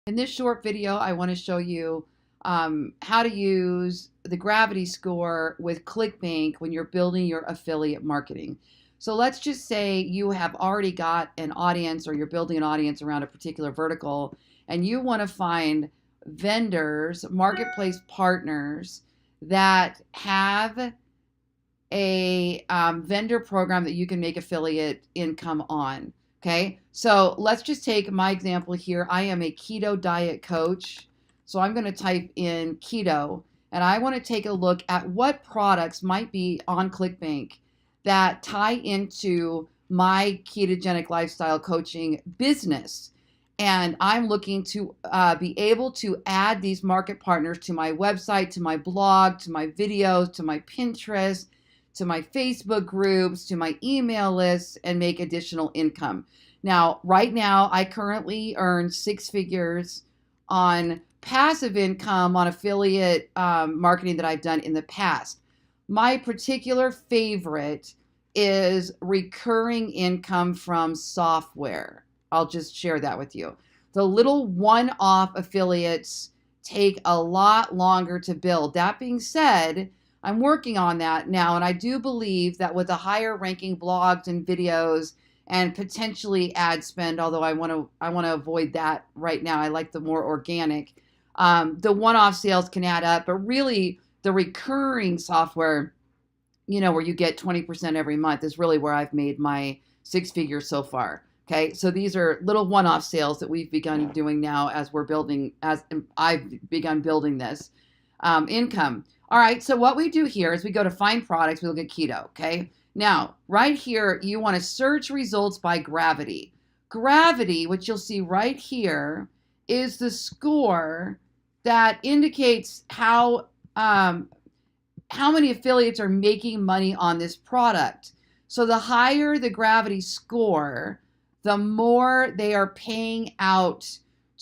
In this short video, I want to show you how to use the gravity score with Clickbank when you're building your affiliate marketing. So let's just say you have already got an audience or you're building an audience around a particular vertical and you want to find vendors, marketplace partners that have a vendor program that you can make affiliate income on. Okay, so let's just take my example here. I am a keto diet coach. So I'm going to type in keto and I want to take a look at what products might be on Clickbank that tie into my ketogenic lifestyle coaching business. And I'm looking to be able to add these market partners to my website, to my blog, to my videos, to my Pinterest, to my Facebook groups, to my email lists, and make additional income. Now, right now, I currently earn 6 figures on passive income on affiliate marketing that I've done in the past. My particular favorite is recurring income from software. I'll just share that with you. The little one-off affiliates take a lot longer to build. That being said, I'm working on that now, and I do believe that with the higher ranking blogs and videos and potentially ad spend, although I want to avoid that right now. I like the more organic. The one-off sales can add up, but really the recurring software, where you get 20% every month is really where I've made my 6 figures so far. Okay, so these are little one-off sales that we've begun doing now as I've begun building this income. All right, so what we do here is we go to find products, we look at keto, okay? Now, right here, you want to search results by gravity. Gravity, which you'll see right here, is the score that indicates how many affiliates are making money on this product. So the higher the gravity score, the more they are paying out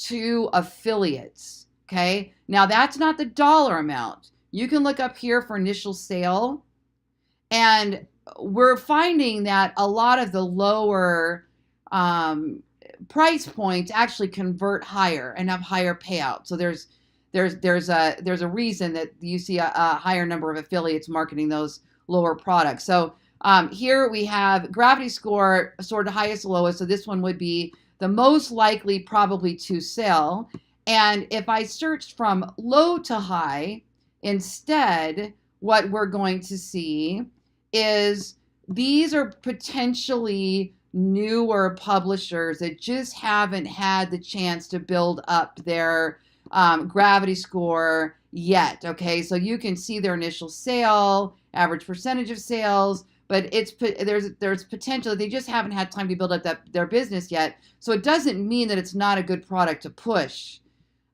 to affiliates, okay? Now, that's not the dollar amount. You can look up here for initial sale, and we're finding that a lot of the lower price points actually convert higher and have higher payout. So there's a reason that you see a higher number of affiliates marketing those lower products. So here we have gravity score sort of highest to lowest. So this one would be the most likely probably to sell. And if I searched from low to high, instead, what we're going to see is these are potentially newer publishers that just haven't had the chance to build up their gravity score yet. Okay, so you can see their initial sale, average percentage of sales, but there's potential. They just haven't had time to build up their business yet. So it doesn't mean that it's not a good product to push.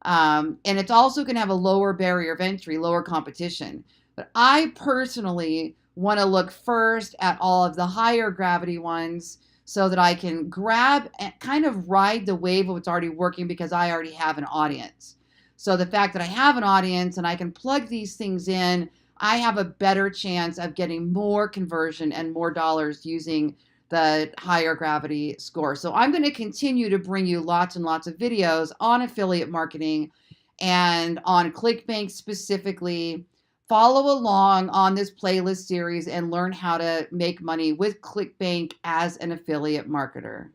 And it's also going to have a lower barrier of entry, lower competition. But I personally want to look first at all of the higher gravity ones so that I can grab and kind of ride the wave of what's already working because I already have an audience. So the fact that I have an audience and I can plug these things in, I have a better chance of getting more conversion and more dollars using the higher gravity score. So I'm going to continue to bring you lots and lots of videos on affiliate marketing and on Clickbank specifically. Follow along on this playlist series and learn how to make money with Clickbank as an affiliate marketer.